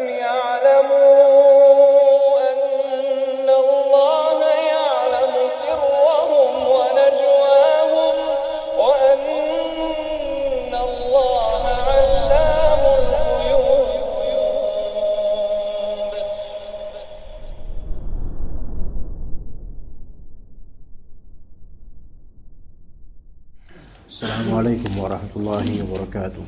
يعلموا أن الله يعلم سرهم ونجواهم وأن الله علام الغيوب. Assalamualaikum warahmatullahi wabarakatuh.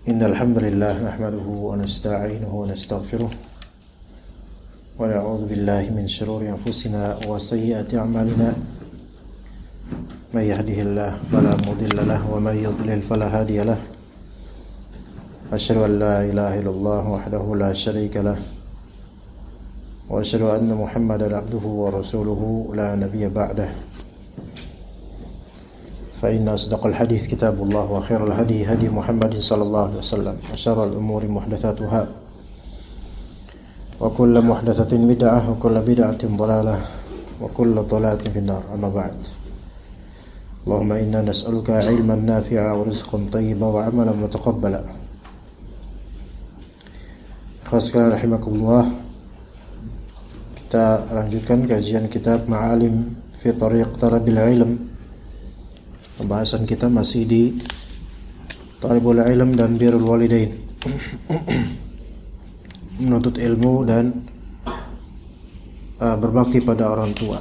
Innal hamdalillah nahmaduhu wa nasta'inuhu wa nastaghfiruh wa na'udzu billahi min shururi anfusina wa sayyiati a'malina. May yahdihillahu fala mudilla lahu wa may yudlil fala hadiya lahu. Asyhadu an la ilaha illallah wahdahu la syarika lahu wa asyhadu anna Muhammadan abduhu wa rasuluhu la nabiyya ba'dah. Fa inna asdaqal hadits kitabullah wa khairal hadi hadi Muhammadin sallallahu alaihi wasallam wa syarrul umuri muhdatsatuha wa kullu muhdatsatin bid'ah wa kullu bid'atin dhalalah wa kullu dhalalatin finnar. Amma ba'd. Allahumma inna nas'aluka 'ilman nafi'a wa rizqan thayyiban wa 'amalan mutaqabbala. Khaskan rahimakumullah. Kita lanjutkan kajian kitab Ma'alim fi Tariq Talabil Ilm. Pembahasan kita masih di Talibul Ilm dan Birrul Walidain. Menuntut ilmu dan berbakti pada orang tua.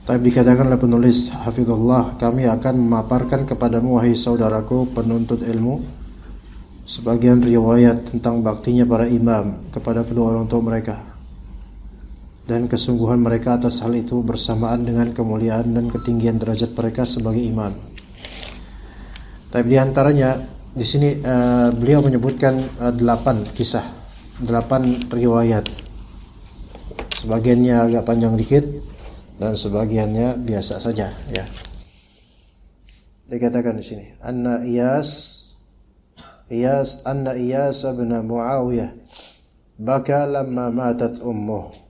Tapi dikatakan oleh penulis Hafizullah, kami akan memaparkan kepadamu wahai saudaraku penuntut ilmu sebagian riwayat tentang baktinya para imam kepada kedua orang tua mereka dan kesungguhan mereka atas hal itu bersamaan dengan kemuliaan dan ketinggian derajat mereka sebagai imam. Tapi di antaranya di sini beliau menyebutkan 8 kisah, 8 riwayat. Sebagiannya agak panjang dikit dan sebagiannya biasa saja, ya. Dikatakan di sini, anna Iyas bin Muawiyah baka lamma matat ummuh.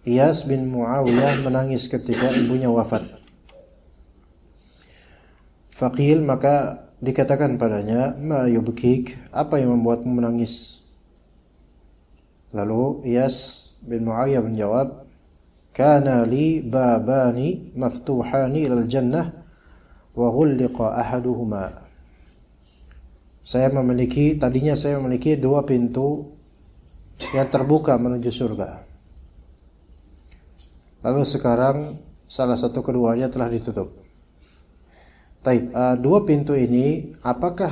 Iyas bin Muawiyah menangis ketika ibunya wafat. Faqil, maka dikatakan padanya, ma yubkik, apa yang membuatmu menangis? Lalu Iyas bin Muawiyah menjawab, kana li babani maftuhani ilal jannah wa ghulliqa ahaduhuma. Tadinya saya memiliki 2 pintu yang terbuka menuju surga. Lalu sekarang salah satu keduanya telah ditutup. Taib, 2 pintu ini apakah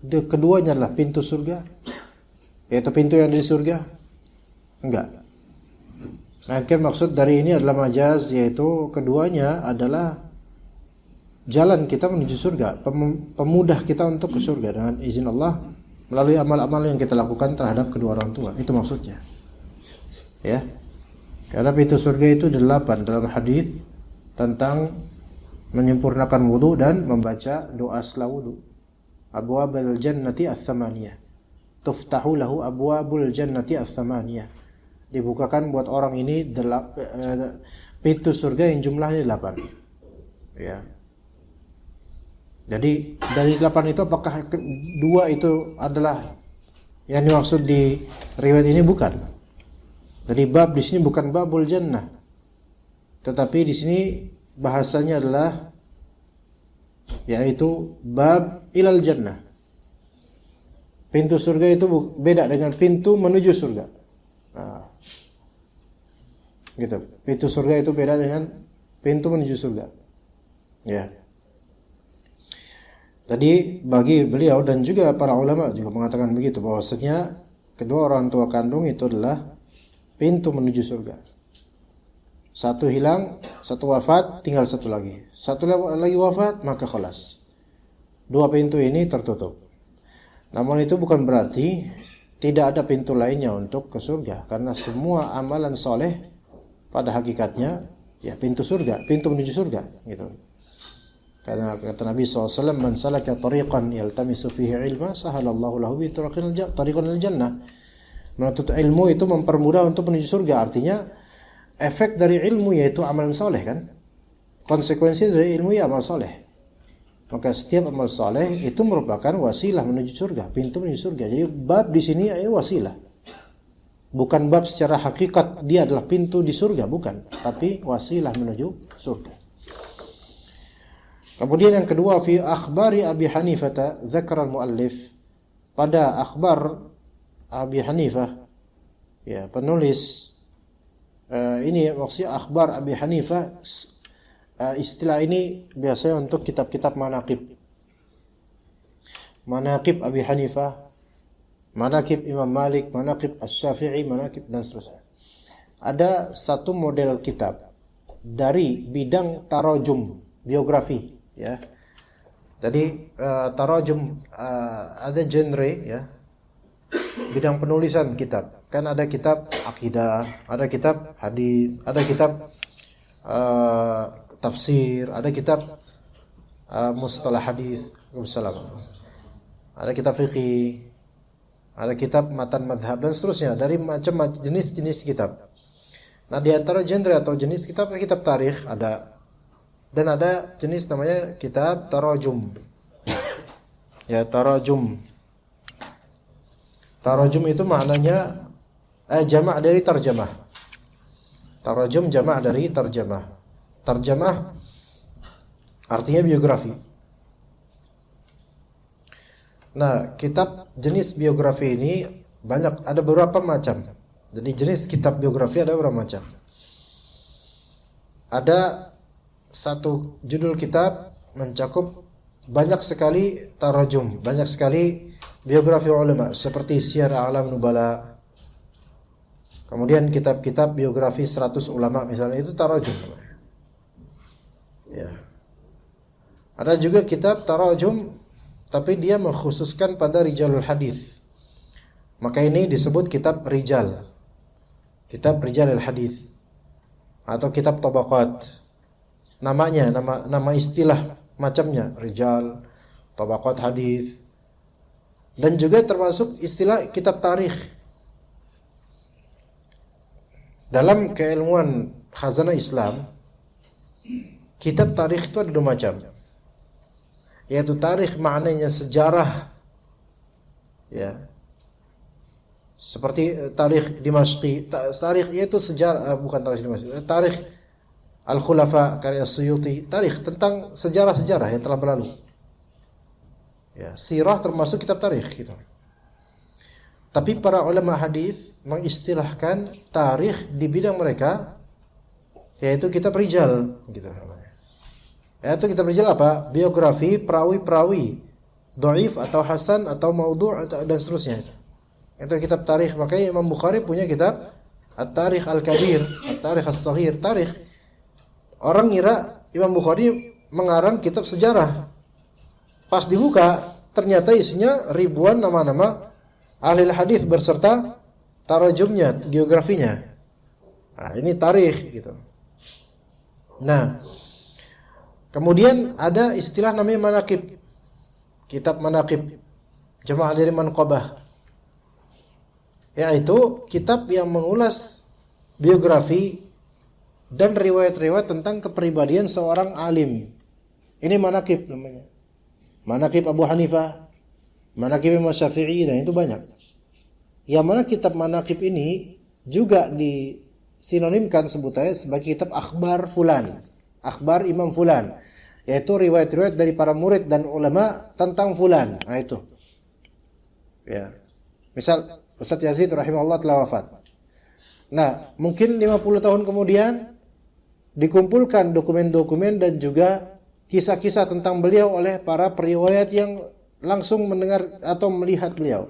keduanya adalah pintu surga? Yaitu pintu yang di surga? Enggak. Mungkin maksud dari ini adalah majaz, yaitu keduanya adalah jalan kita menuju surga, pemudah kita untuk ke surga dengan izin Allah melalui amal-amal yang kita lakukan terhadap kedua orang tua. Itu maksudnya, ya. Karena pintu surga itu 8 dalam hadis tentang menyempurnakan wudu dan membaca doa setelah wudu. Abwabul jannati ats-tsamaniyah, tuftahu lahu abwabul jannati ats-tsamaniyah. Dibukakan buat orang ini pintu surga yang jumlahnya 8, ya. Jadi dari 8 itu apakah 2 itu adalah yang dimaksud di riwayat ini? Bukan. Jadi bab di sini bukan babul jannah, tetapi di sini bahasanya adalah yaitu bab ilal jannah. Pintu surga itu beda dengan pintu menuju surga. Nah, gitu. Pintu surga itu beda dengan pintu menuju surga. Ya. Tadi bagi beliau dan juga para ulama juga mengatakan begitu, bahwasanya kedua orang tua kandung itu adalah pintu menuju surga. Satu hilang, satu wafat, tinggal satu lagi. Satu lagi wafat, maka khalas. 2 pintu ini tertutup. Namun itu bukan berarti tidak ada pintu lainnya untuk ke surga, karena semua amalan soleh pada hakikatnya ya pintu surga, pintu menuju surga, gitu. Karena kata Nabi SAW, man salaka tariqan yaltamisu fihi ilma sahalallahu lahu bi tariqan al-jannah. Menuntut ilmu itu mempermudah untuk menuju surga. Artinya efek dari ilmu yaitu amalan soleh, kan? konsekuensi dari ilmu ya amal soleh. Maka setiap amal soleh itu merupakan wasilah menuju surga, pintu menuju surga. Jadi bab di sini wasilah. Bukan bab secara hakikat dia adalah pintu di surga, bukan. Tapi wasilah menuju surga. Kemudian yang kedua, fi akhbari Abi Hanifah dzakara al-muallif, pada akhbar Abi Hanifah, ya penulis ini maksudnya akhbar Abi Hanifah, istilah ini biasanya untuk kitab-kitab manaqib. Manaqib Abi Hanifah, manaqib Imam Malik, manaqib Asy-Syafi'i, manaqib dan seterusnya. Ada satu model kitab dari bidang tarajum, biografi, ya. Jadi tarajum ada genre, ya. Bidang penulisan kitab. Kan ada kitab akidah, ada kitab hadis, ada kitab tafsir, ada kitab mustalah hadis, ada kitab fikih, ada kitab matan madhab dan seterusnya, dari macam jenis-jenis kitab. Nah, di antara genre atau jenis kitab tarikh ada, dan ada jenis namanya kitab tarajum. Ya, tarajum. Tarajum itu maknanya jamak dari tarjamah. Tarajum jamak dari tarjamah. Tarjamah artinya biografi. Nah, kitab jenis biografi ini banyak, ada beberapa macam. Jadi jenis kitab biografi ada beberapa macam. Ada satu judul kitab mencakup banyak sekali tarajum, banyak sekali biografi ulama seperti Syiar A'lam Nubala. Kemudian kitab-kitab biografi 100 ulama misalnya, itu tarajum. Ya. Ada juga kitab tarajum tapi dia mengkhususkan pada rijalul hadis. Maka ini disebut kitab rijal. Kitab rijalul hadis atau kitab tabaqat. Namanya, nama istilah macamnya, rijal, tabaqat hadis. Dan juga termasuk istilah kitab tarikh. Dalam keilmuan khazanah Islam, kitab tarikh itu ada dua macam. Yaitu tarikh maknanya sejarah, ya. Seperti tarikh Dimashqi, tarikh yaitu sejarah, bukan tarikh Dimashqi, tarikh Al-Khulafa karya Suyuti, tarikh tentang sejarah-sejarah yang telah berlalu. Ya, sirah termasuk kitab tarikh gitu. Tapi para ulama hadis mengistilahkan tarikh di bidang mereka yaitu kitab rijal gitu. Yaitu kitab rijal apa? Biografi perawi-perawi dhaif atau hasan atau maudhu' dan seterusnya. Itu kitab tarikh. Makanya Imam Bukhari punya kitab At-Tarikh Al-Kabir, At-Tarikh As-Saghir, tarikh. Orang ngira Imam Bukhari mengarang kitab sejarah. Pas dibuka, ternyata isinya ribuan nama-nama ahli hadis berserta tarajumnya, geografinya. Nah, ini tarikh gitu. Nah, kemudian ada istilah namanya manaqib. Kitab manaqib, jamaah dari manqabah. Yaitu kitab yang mengulas biografi dan riwayat-riwayat tentang kepribadian seorang alim. Ini manaqib namanya. Manaqib Abu Hanifah, manaqib Imam Syafi'i, dan itu banyak. Yang mana kitab manaqib ini juga disinonimkan sebutannya sebagai kitab akhbar fulan, akhbar Imam fulan, yaitu riwayat-riwayat dari para murid dan ulama tentang fulan. Nah itu. Ya. Misal Ustaz Yazid rahimahullah telah wafat. Nah, mungkin 50 tahun kemudian dikumpulkan dokumen-dokumen dan juga kisah-kisah tentang beliau oleh para periwayat yang langsung mendengar atau melihat beliau.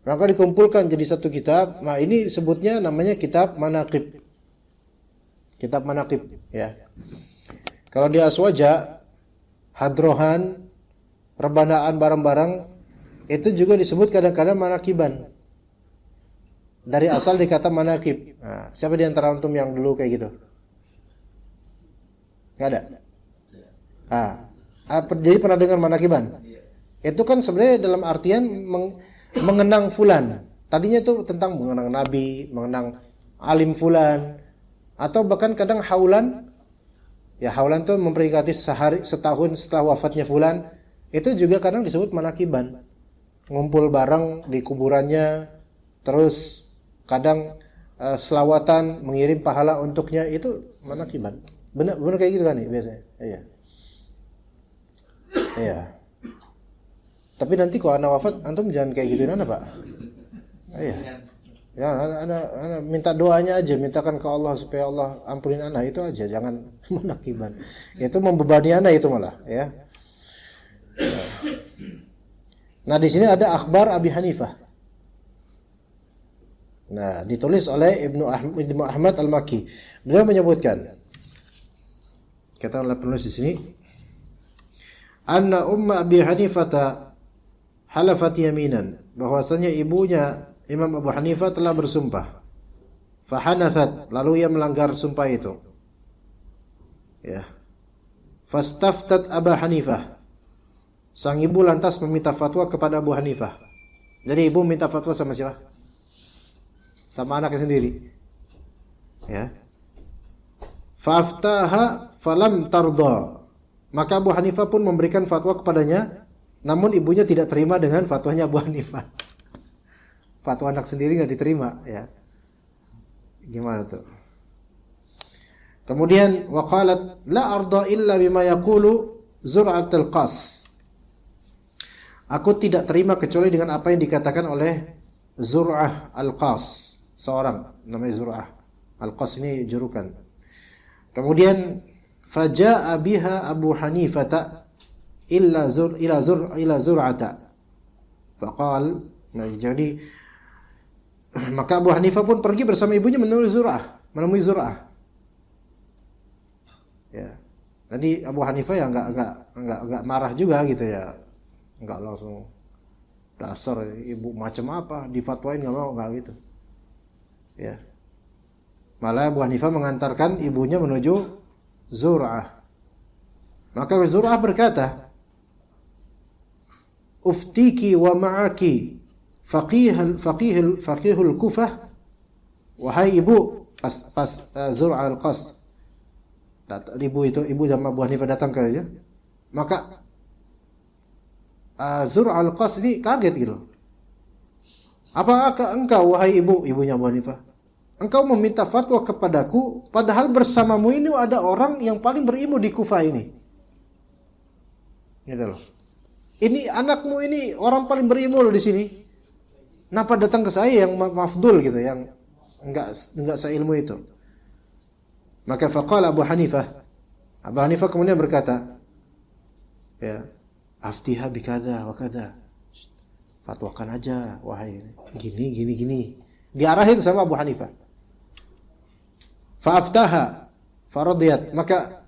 Maka dikumpulkan jadi satu kitab. Nah, ini disebutnya namanya kitab manaqib. Kitab manaqib, ya. Kalau di Aswaja, Hadrohan, perbanaan barang-barang, itu juga disebut kadang-kadang manaqiban. Dari asal dari kata manaqib. Nah, siapa di antara antum yang dulu kayak gitu? Enggak ada. Jadi pernah dengar manaqiban? Itu kan sebenarnya dalam artian mengenang fulan. Tadinya itu tentang mengenang nabi, mengenang alim fulan, atau bahkan kadang haulan Ya, haulan itu memperingati setahun setelah wafatnya fulan. Itu juga kadang disebut manakiban. Ngumpul bareng di kuburannya, terus kadang selawatan, mengirim pahala untuknya, itu manakiban. Benar kayak gitu kan nih biasanya. Iya. Iya. Tapi nanti kalau anak wafat, antum jangan kayak gituin anak, Pak. Iya. Ya, anak minta doanya aja, mintakan ke Allah supaya Allah ampunin anak, itu aja, jangan menakiban. Itu membebani anak itu malah, ya. Nah, di sini ada akhbar Abi Hanifah. Nah, ditulis oleh Ibnu Ahmad Al-Makki. Beliau menyebutkan, kata oleh penulis di sini, anna umma Abi Hanifah halafat yaminan, bahwasanya ibunya Imam Abu Hanifah telah bersumpah. Fahanathat, lalu ia melanggar sumpah itu. Ya. Fastaftat Abu Hanifah. Sang ibu lantas meminta fatwa kepada Abu Hanifah. Jadi ibu minta fatwa sama siapa? Sama anaknya sendiri. Ya. Faftaha falam tarda. Maka Abu Hanifah pun memberikan fatwa kepadanya, namun ibunya tidak terima dengan fatwanya Abu Hanifah. Fatwa anak sendiri nggak diterima, ya. Gimana tuh? Kemudian waqalat la arda illa bima yaqulu Zur'at al-Qas. Aku tidak terima kecuali dengan apa yang dikatakan oleh Zur'ah al-Qas, seorang namanya Zur'ah al-Qas, ini julukan. Kemudian faja'a biha Abu Hanifah ila Zur'ata. Faqal, nah jadi maka Abu Hanifah pun pergi bersama ibunya menemui Zur'ah. Ya. Tadi Abu Hanifah ya enggak marah juga gitu ya. Enggak langsung dasar ibu macam apa difatwain, enggak mau, enggak gitu. Ya. Malah Abu Hanifah mengantarkan ibunya menuju Zur'ah. Maka Zur'ah berkata, "Uftiki wa ma'aki faqihul Kufah." Wahai ibu, pas Zur'ah al-Qas, ibu sama Abu Hanifah datang ke dia, maka Zur'ah al-Qas ini kaget gitu. Apakah engkau, wahai ibunya Abu Hanifah, engkau meminta fatwa kepadaku, padahal bersamamu ini ada orang yang paling berilmu di Kufah ini. Gitu loh. Ini anakmu ini orang paling berilmu loh di sini. Kenapa datang ke saya yang mafdul gitu, yang enggak seilmu itu? Maka faqala Abu Hanifah kemudian berkata, ya, aftiha bikadza wa kadza. Fatwakan aja, wahai gini. Diarahin sama Abu Hanifah. Fa'aftaha faradiyat. Maka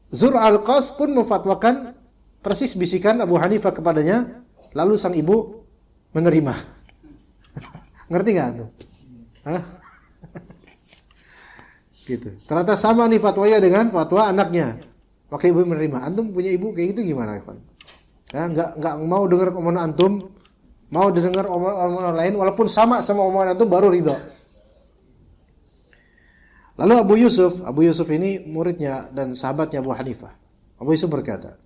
Zur'ah al-Qas pun memfatwakan persis bisikan Abu Hanifah kepadanya, lalu sang ibu menerima. Ngerti nggak tuh? Hah? Gitu. Ternyata sama nih fatwanya dengan fatwa anaknya. Maka ibu menerima. Antum punya ibu kayak gitu gimana, Ikhwan? Ya, nggak mau dengar omongan antum, mau dengar omongan lain, walaupun sama omongan antum baru ridho. Lalu Abu Yusuf ini muridnya dan sahabatnya Abu Hanifah. Abu Yusuf berkata,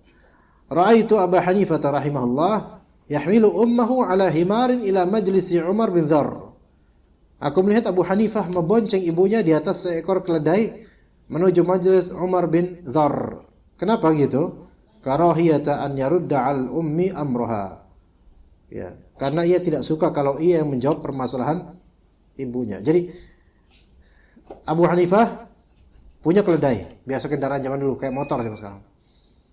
"Ra'aitu Abu Hanifah rahimahullah yahmilu ummahu ala himarin ila majlisi Umar bin Dharr." Aku melihat Abu Hanifah membonceng ibunya di atas seekor keledai menuju majelis Umar bin Dharr. Kenapa gitu? Karahiyata an yarudda al ummi amroha. Ya, karena ia tidak suka kalau ia yang menjawab permasalahan ibunya. Jadi Abu Hanifah punya keledai, biasa kendaraan zaman dulu kayak motor zaman sekarang.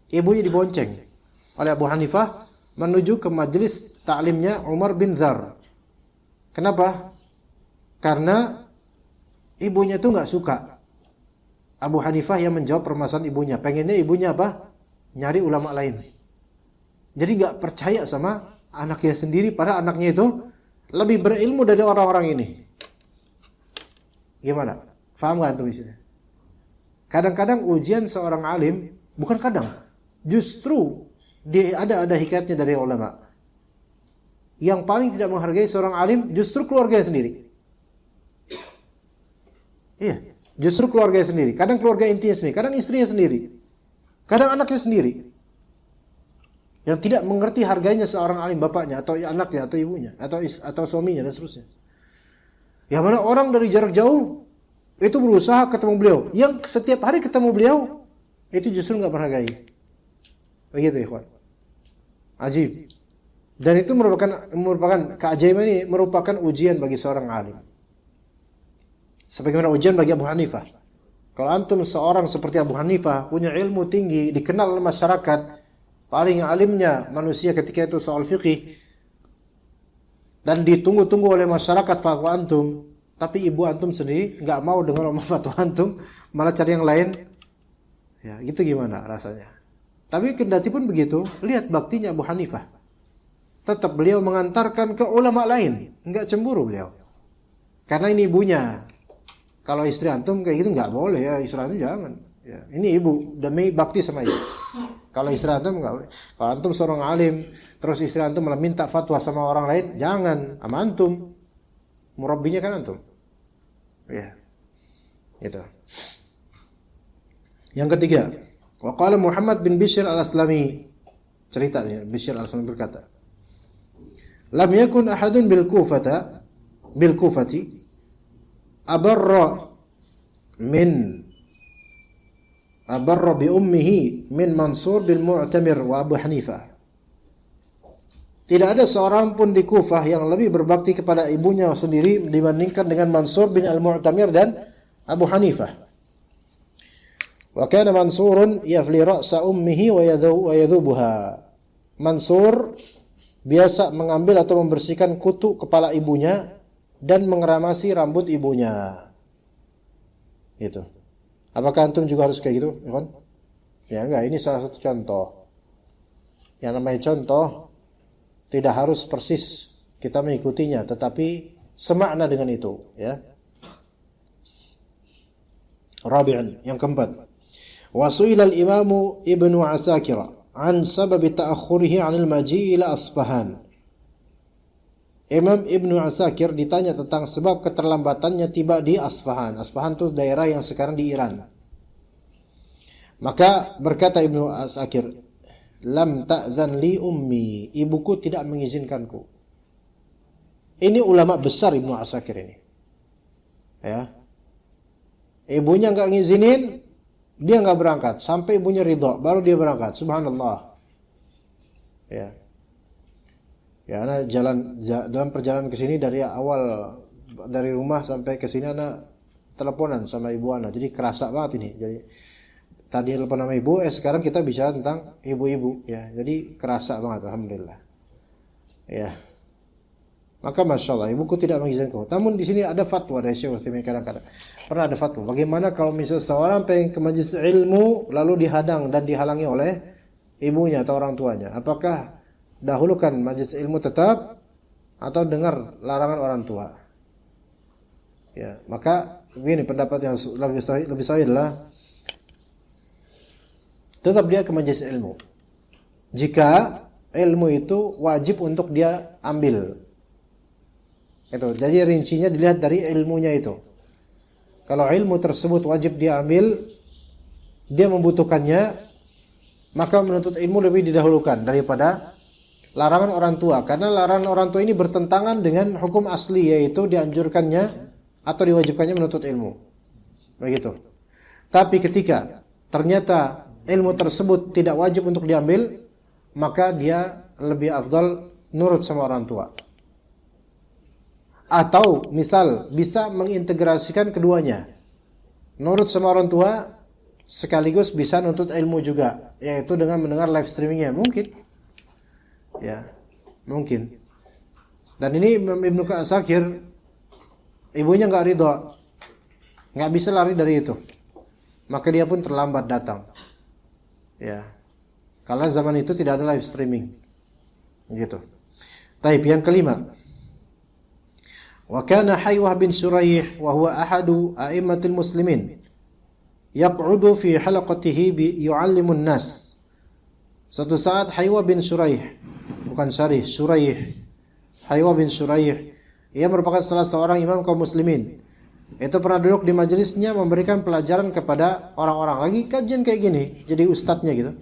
Ibunya dibonceng oleh Abu Hanifah menuju ke majelis taklimnya Umar bin Dharr. Kenapa? Karena ibunya itu nggak suka Abu Hanifah yang menjawab permasalahan ibunya. Pengennya ibunya apa? Nyari ulama lain. Jadi nggak percaya sama anaknya sendiri, padahal anaknya itu lebih berilmu dari orang-orang ini. Gimana? Faham nggak antum di sini? Kadang-kadang ujian seorang alim, bukan kadang, justru ada hikayatnya dari ulama. Yang paling tidak menghargai seorang alim justru keluarganya sendiri. Iya, Justru keluarganya sendiri. Kadang keluarga intinya sendiri, kadang istrinya sendiri, kadang anaknya sendiri. Yang tidak mengerti harganya seorang alim, bapaknya atau anaknya atau ibunya atau suaminya dan seterusnya. Yang mana orang dari jarak jauh itu berusaha ketemu beliau, yang setiap hari ketemu beliau itu justru nggak menghargai. Begitu ikhwan. Ajib. Dan itu merupakan keajaiban ini, merupakan ujian bagi seorang alim. Sebagaimana ujian bagi Abu Hanifah. Kalau antum seorang seperti Abu Hanifah punya ilmu tinggi, dikenal oleh masyarakat, paling alimnya manusia ketika itu soal fikih, dan ditunggu-tunggu oleh masyarakat fatwa antum, tapi ibu antum sendiri nggak mau dengar fatwa antum, malah cari yang lain. Ya, gitu gimana rasanya? Tapi kendati pun begitu, lihat baktinya Abu Hanifah. Tetap beliau mengantarkan ke ulama lain, nggak cemburu beliau. Karena ini ibunya. Kalau istri antum kayak gitu nggak boleh ya, istri antum jangan. Ya, ini ibu demi bakti sama ibu. Kalau istri antum nggak boleh. Kalau antum seorang alim, terus istri antum malah minta fatwa sama orang lain, jangan. Sama antum, murabbinya kan antum. Ya, itu. Yang ketiga, waqala Muhammad bin Bishr al-Aslami, cerita nih, Bishr al-Aslami berkata, lam yakun ahadun bil Kufati abarra bi ummihi min Mansur bin Mu'tamir wa Abu Hanifah. Tidak ada seorang pun di Kufah yang lebih berbakti kepada ibunya sendiri dibandingkan dengan Mansur bin Al-Mu'tamir dan Abu Hanifah. Wa kana Mansurun yafli ra'sa ummihi wa yadhubuha. Mansur biasa mengambil atau membersihkan kutu kepala ibunya dan mengeramasi rambut ibunya. Itu. Apakah antum juga harus kayak gitu, Ikhwan? Ya enggak, ini salah satu contoh. Yang namanya contoh tidak harus persis kita mengikutinya, tetapi semakna dengan itu, ya. Rabi'an, yang keempat. Wa su'ila al-Imam Ibnu Asakir an sabab ta'akhkhurihi 'anil maji' ila Asfahan. Imam Ibnu Asakir ditanya tentang sebab keterlambatannya tiba di Asfahan. Asfahan itu daerah yang sekarang di Iran. Maka berkata Ibnu Asakir, lam ta'dzan li ummi, ibuku tidak mengizinkanku. Ini ulama besar Ibnu Asakir ini. Ya. Ibunya enggak ngizinin, dia enggak berangkat sampai ibunya ridha, baru dia berangkat. Subhanallah. Ya. Ya, ana dalam perjalanan ke sini dari awal dari rumah sampai ke sini ana teleponan sama ibu ana. Jadi kerasa banget ini. Jadi tadi telepon sama ibu, sekarang kita bicara tentang ibu-ibu ya. Jadi kerasa banget alhamdulillah. Ya. Maka masyaallah ibuku tidak mengizinkanku. Namun di sini ada fatwa dari Syekh Utsaimin kadang-kadang. Pernah ada fatwa. Bagaimana kalau misalnya seorang pengen ke majelis ilmu lalu dihadang dan dihalangi oleh ibunya atau orang tuanya? Apakah dahulukan majelis ilmu tetap atau dengar larangan orang tua? Ya, maka begini pendapat yang lebih sahih adalah tetap dia ke majelis ilmu. Jika ilmu itu wajib untuk dia ambil. Itu. Jadi rincinya dilihat dari ilmunya itu. Kalau ilmu tersebut wajib dia ambil, dia membutuhkannya, maka menuntut ilmu lebih didahulukan daripada larangan orang tua, karena larangan orang tua ini bertentangan dengan hukum asli, yaitu dianjurkannya atau diwajibkannya menuntut ilmu. Begitu. Tapi ketika ternyata ilmu tersebut tidak wajib untuk diambil, maka dia lebih afdal nurut sama orang tua. Atau misal bisa mengintegrasikan keduanya. Nurut sama orang tua sekaligus bisa nuntut ilmu juga, yaitu dengan mendengar live streamingnya. Mungkin. Ya, mungkin. Dan ini Ibnu Asakir, ibunya nggak ridha, nggak bisa lari dari itu, maka dia pun terlambat datang. Ya, karena zaman itu tidak ada live streaming, gitu. Taib yang kelima, wa kana Haywah bin Shuraih wa huwa ahadu a'immatil muslimin yaq'udu fi halaqatihi bi yu'allimun nas. Suatu saat Haywah bin Shuraih, bukan Shuraih, Haywah bin Shuraih, ia merupakan salah seorang imam kaum muslimin Itu pernah duduk di majelisnya memberikan pelajaran kepada orang-orang. Lagi kajian kayak gini, jadi ustadznya gitu.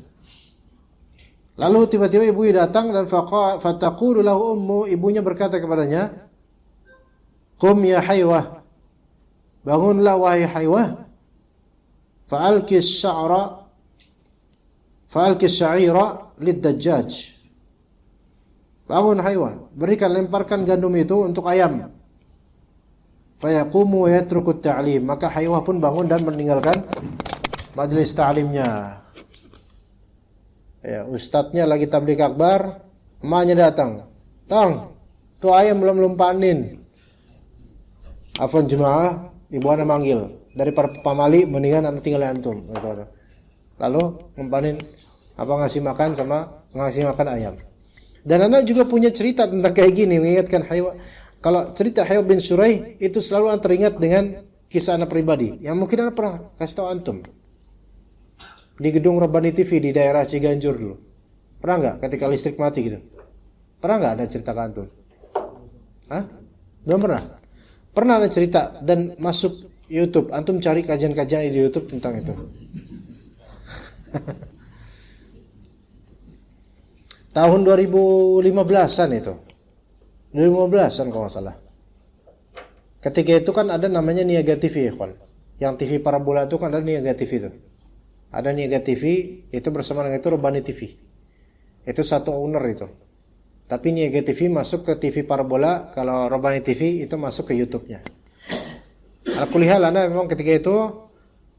Lalu tiba-tiba ibunya datang dan fataqulu lahu ummu, ibunya berkata kepadanya, "Qum ya haywah. Bangunlah wahai haywah. Fa'alki sya'ira lid-dajjaj." Bangun haywah, lemparkan gandum itu untuk ayam. Fayaqumu wa yatruku at-ta'lim, maka haywah pun bangun dan meninggalkan majelis ta'limnya. Ya, ustadznya lagi tabligh akbar, emaknya datang. "Tang, tuh ayam belum panen." Afwan jemaah, ibu ana manggil. Daripada pamali mendingan anda tinggal antum. Lalu mempanin ngasih makan ayam. Dan anak juga punya cerita tentang kayak gini, mengingatkan haywah. Kalau cerita Hayy bin Shuraih itu selalu anak teringat dengan kisah anak pribadi yang mungkin anak pernah kasih tahu antum di gedung Rabbani TV di daerah Ciganjur dulu. Pernah nggak ketika listrik mati gitu? Pernah nggak ada cerita ke antum? Hah? Belum pernah. Pernah ada cerita dan masuk YouTube. Antum cari kajian-kajian di YouTube tentang itu. Tahun 2015-an itu. 2015-an kalau nggak salah. Ketika itu kan ada namanya Niaga TV, ikhwan. Yang TV parabola itu kan ada Niaga TV itu. Ada Niaga TV, itu bersama dengan itu Rabbani TV. Itu satu owner itu. Tapi Niaga TV masuk ke TV parabola, kalau Rabbani TV itu masuk ke YouTube-nya. Alkulihal, Anda memang ketika itu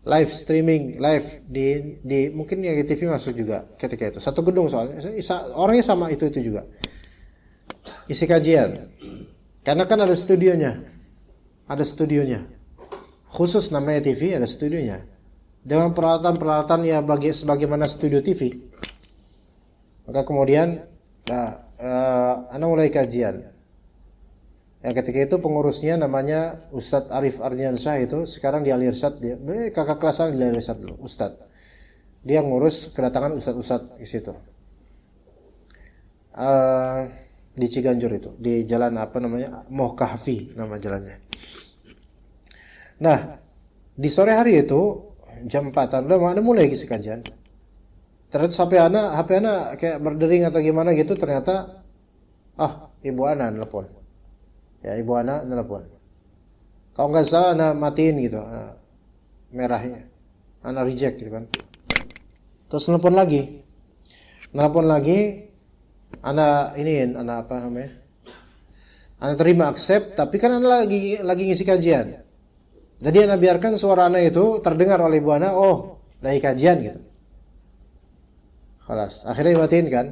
live streaming, live di mungkin Niaga TV masuk juga ketika itu. Satu gedung soalnya, orangnya sama itu juga. Isi kajian. Karena kan ada studionya. Ada studionya. Khusus namanya TV, ada studionya. Dengan peralatan-peralatan ya sebagaimana studio TV. Maka kemudian Anda mulai kajian. Yang ketika itu pengurusnya namanya Ustadz Arif Ardiansyah itu, sekarang di Al-Irsyad, dia kakak kelasan di Al-Irsyad dulu, Ustadz. Dia ngurus kedatangan ustadz-ustadz di situ. Di Ciganjur itu, di jalan Moh Kahfi nama jalannya. Nah, di sore hari itu jam 4-an udah mulai isi kajian. Ternyata HP anak kayak berdering atau gimana gitu, ternyata ibu anak nelpon. Ya, ibu anak nelpon. Kalau nggak salah anak matiin gitu, merahnya. Anak reject gitu kan. Terus nelpon lagi. Anak terima accept, tapi kan anak lagi ngisi kajian. Jadi anak biarkan suara anak itu terdengar oleh ibu anak, lagi kajian gitu. Khalas, akhirnya dimatiin kan?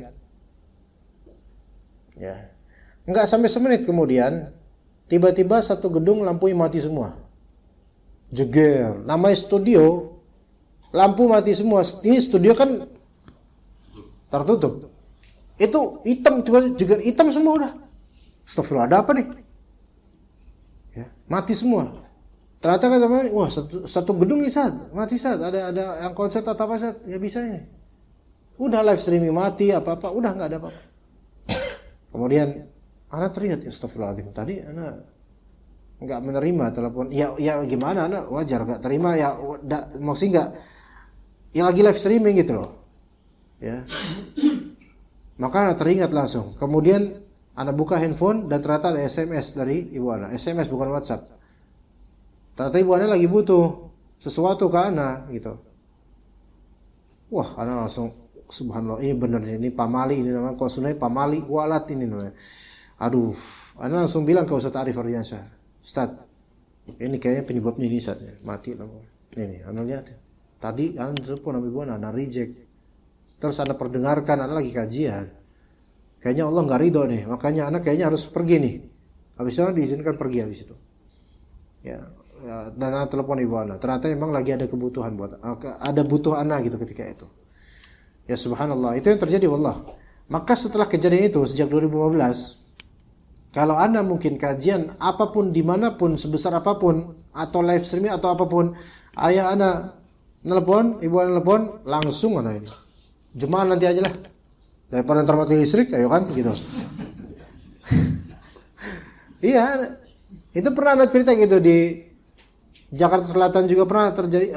Ya. Enggak sampai semenit kemudian, tiba-tiba satu gedung lampunya mati semua. Jeger, namanya studio, lampu mati semua. Ini studio kan tertutup. Itu hitam, tiba juga hitam semua udah. Astagfirullah, ada apa nih? Ya, mati semua. Ternyata kan wah satu gedung ini mati ada yang konser atau apa ya bisa nih. Udah live streaming mati apa udah nggak ada apa-apa. Kemudian anak teringat, astagfirullahaladzim, tadi anak nggak menerima telepon. Ya gimana anak wajar nggak terima ya, mesti nggak. Ya lagi live streaming gitu loh. Ya. Maka anak teringat langsung. Kemudian anak buka handphone dan ternyata ada SMS dari ibu anak. SMS bukan WhatsApp. Ternyata ibu anak lagi butuh sesuatu ke anak gitu. Wah, anak langsung subhanallah, ini bener ini pamali, ini namanya kalau sunai pamali walat ini namanya. Aduh, anak langsung bilang ke Ustadz Arif Ardiansyah, Ustadz, ini kayaknya penyebabnya ini Ustadz, mati lampu. Ini anak lihat. Tadi anak telepon ibu anak reject. Terus anak perdengarkan, anak lagi kajian. Kayaknya Allah nggak ridho nih, makanya anak kayaknya harus pergi nih. Habis itu diizinkan pergi habis itu. Ya, dan anak telepon ibu anak. Ternyata memang lagi ada kebutuhan ada butuh anak gitu ketika itu. Ya subhanallah, itu yang terjadi wallah. Maka setelah kejadian itu sejak 2015, kalau anak mungkin kajian apapun dimanapun sebesar apapun atau live streaming atau apapun, ayah anak nelpon, ibu anak nelpon, langsung anak ini. Jemaah nanti aja lah. Daripada ntar mati listrik, ayo kan gitu. Iya, itu pernah ada cerita gitu di Jakarta Selatan juga pernah terjadi,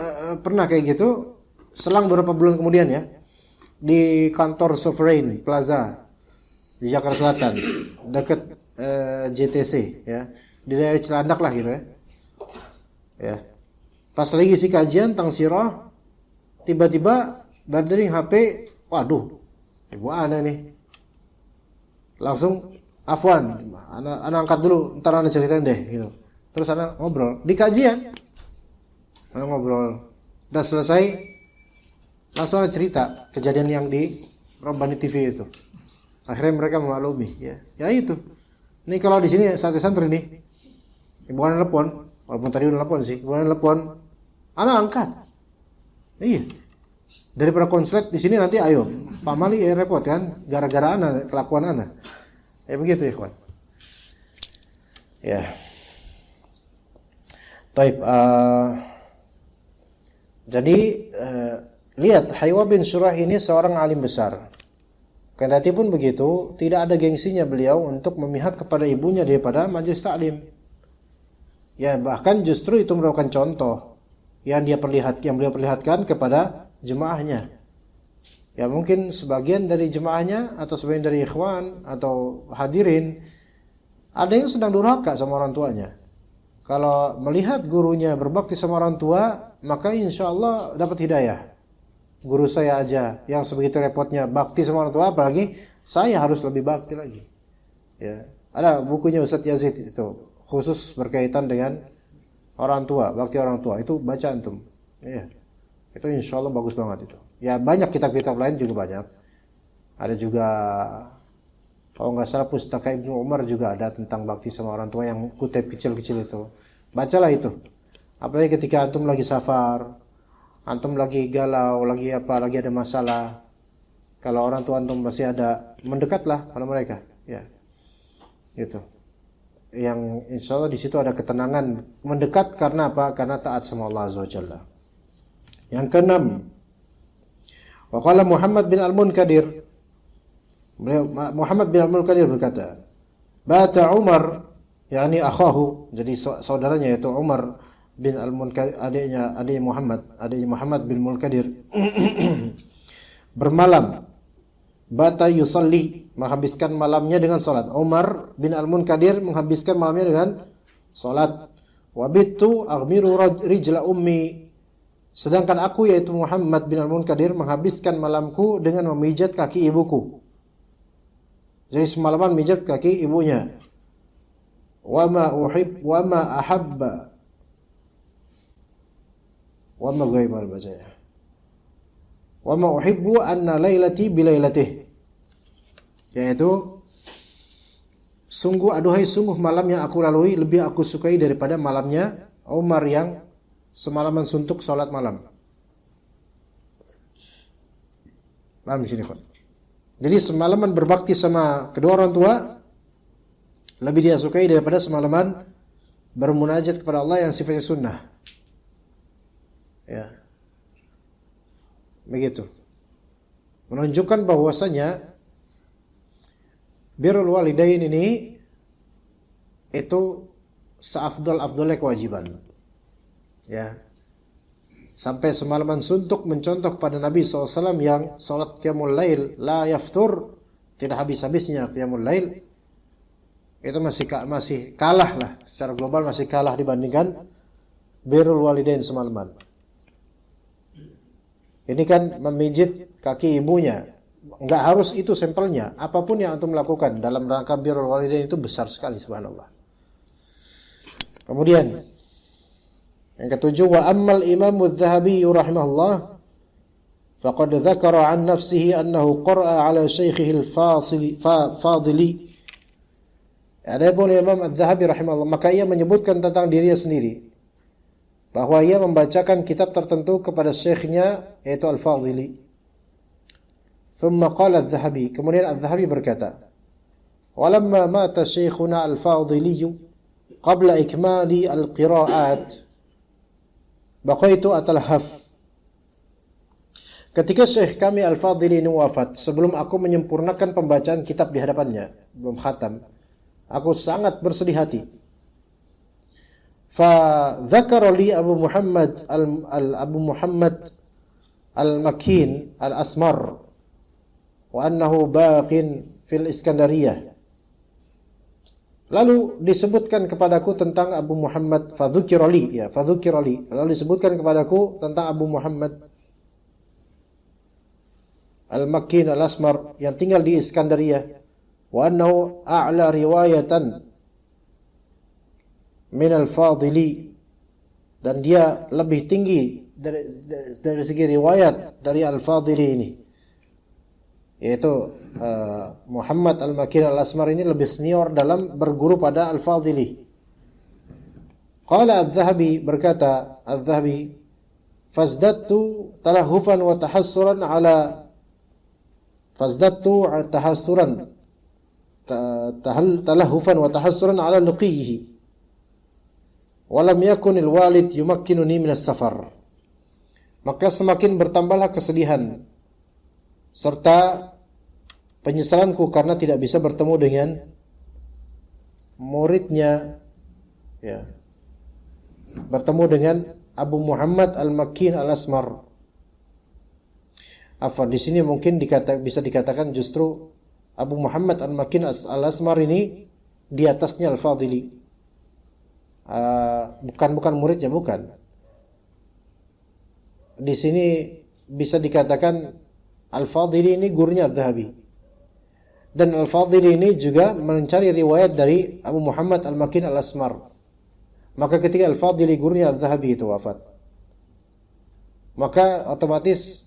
pernah kayak gitu. Selang beberapa bulan kemudian ya, di kantor Sovereign Plaza di Jakarta Selatan, dekat JTC ya, di daerah Cilandak lah gitu ya. Ya. Pas lagi si kajian tentang sirah, tiba-tiba berdering HP, waduh, ibu ana nih. Langsung afwan, ana angkat dulu, ntar ana ceritain deh gitu. Terus ana ngobrol di kajian. Ana ngobrol. Udah selesai, langsung ana cerita kejadian yang di Rabbani TV itu. Akhirnya mereka memaklumi ya. Ya itu. Nih kalau di sini santri-santri nih, ibu ana telepon, walaupun tadi udah telepon sih, ibu ana telepon, ana angkat. Iya. Daripada konslet di sini nanti ayo Pak Mali repot kan gara-gara ana kelakuan ana. Begitu ya kawan. Ya. Taib. Jadi lihat Haywa bin Surah ini seorang alim besar. Kendati pun begitu, tidak ada gengsinya beliau untuk memihak kepada ibunya daripada majelis taklim. Ya bahkan justru itu merupakan contoh yang beliau perlihatkan kepada jemaahnya. Ya mungkin sebagian dari jemaahnya atau sebagian dari ikhwan atau hadirin ada yang sedang durhaka sama orang tuanya. Kalau melihat gurunya berbakti sama orang tua, maka insya Allah dapat hidayah. Guru saya aja yang sebegitu repotnya bakti sama orang tua, apalagi saya harus lebih bakti lagi. Ya, ada bukunya Ustadz Yazid itu khusus berkaitan dengan orang tua, bakti orang tua. Itu baca antum. Ya. Itu insya Allah bagus banget itu. Ya banyak kitab-kitab lain juga banyak. Ada juga kalau nggak salah Pustaka Ibnu Umar juga ada tentang bakti sama orang tua yang kutip kecil-kecil itu. Bacalah itu. Apalagi ketika antum lagi safar, antum lagi galau, lagi ada masalah. Kalau orang tua antum masih ada, mendekatlah pada mereka. Ya, gitu. Yang insya Allah di situ ada ketenangan. Mendekat karena apa? Karena taat sama Allah Azza wa Jalla. Yang keenam, waqala Muhammad bin Al-Munkadir. Muhammad bin Al-Munkadir berkata, Bata Umar, yakni akhahu, jadi saudaranya yaitu Umar bin Al-Munkadir, adiknya Muhammad bin Munkadir bermalam. Bata yusalli, menghabiskan malamnya dengan salat. Umar bin Al-Munkadir menghabiskan malamnya dengan salat. Wabitu aghmiru rijla ummi, sedangkan aku yaitu Muhammad bin Al-Munkadir menghabiskan malamku dengan memijat kaki ibuku. Jadi semalaman mijat kaki ibunya. Wa ma ahabba. Wa ma ghaimal bajaya. Wa ma uhibbu anna lailati bilailatih. Yaitu sungguh malam yang aku lalui lebih aku sukai daripada malamnya Umar yang semalaman suntuk salat malam. Paham sini, Pak? Jadi semalaman berbakti sama kedua orang tua lebih dia sukai daripada semalaman bermunajat kepada Allah yang sifatnya sunnah. Ya. Begitu. Menunjukkan bahwasanya birrul walidain ini itu seafdal-afdalnya kewajiban. Ya. Sampai semalaman suntuk mencontoh kepada Nabi SAW yang salat qiyamul lail la yaftur, tidak habis-habisnya qiyamul lail. Itu masih kalah lah, secara global masih kalah dibandingkan birrul walidain semalaman. Ini kan memijit kaki ibunya. Enggak harus itu sampelnya, apapun yang antum lakukan dalam rangka birrul walidain itu besar sekali, subhanallah. Kemudian yang ketujuh, wa ammal Imam Adz-Dzahabi rahimahullah faqad dzakara an nafsihi annahu qara'a ala syaikhihi al-fadili. Adapun Imam Adz-Dzahabi rahimahullah, maka ia menyebutkan tentang dirinya sendiri bahwa ia membacakan kitab tertentu kepada syekhnya yaitu Al-Fadili. Thumma qala Adz-Dzahabi, kemudian Adz-Dzahabi berkata, walamma mata syekhuna Al-Fadili qabla ikmali al-qira'at baqaitu atalhaf. Ketika Syekh kami Al-Fadili ini wafat, sebelum aku menyempurnakan pembacaan kitab di hadapannya, belum khatam, aku sangat bersedih hati. فذكر لي أبو محمد المكين الأسمر وأنه باق في الإسكندرية. Lalu disebutkan kepadaku tentang Abu Muhammad fadzukirali. Lalu disebutkan kepadaku tentang Abu Muhammad Al-Makkin Al-Asmar yang tinggal di Iskandaria, wa annahu a'la riwayatan min al-Fadili, dan dia lebih tinggi dari segi riwayat dari Al-Fadili ini, yaitu Muhammad Al-Makkin Al-Asmar ini lebih senior dalam berguru pada Al-Fadili. Qala Adz-Dzahabi, berkata Adz-Dzahabi, fazdattu talahufan wa tahassuran ala luqiyihi wa lam yakun al-walid yumakkinuni min as-safar. Maka semakin bertambahlah kesedihan serta penyesalanku karena tidak bisa bertemu dengan muridnya, ya, bertemu dengan Abu Muhammad Al-Makkin Al-Asmar. Di sini mungkin bisa dikatakan justru Abu Muhammad Al-Makkin Al-Asmar ini di atasnya Al-Fadili. Bukan muridnya, bukan. Di sini bisa dikatakan Al-Fadili ini gurunya Adz-Dzahabi. Dan Al-Fadili ini juga mencari riwayat dari Abu Muhammad Al-Makkin Al-Asmar. Maka ketika Al-Fadili gurunya Adz-Dzahabi itu wafat, maka otomatis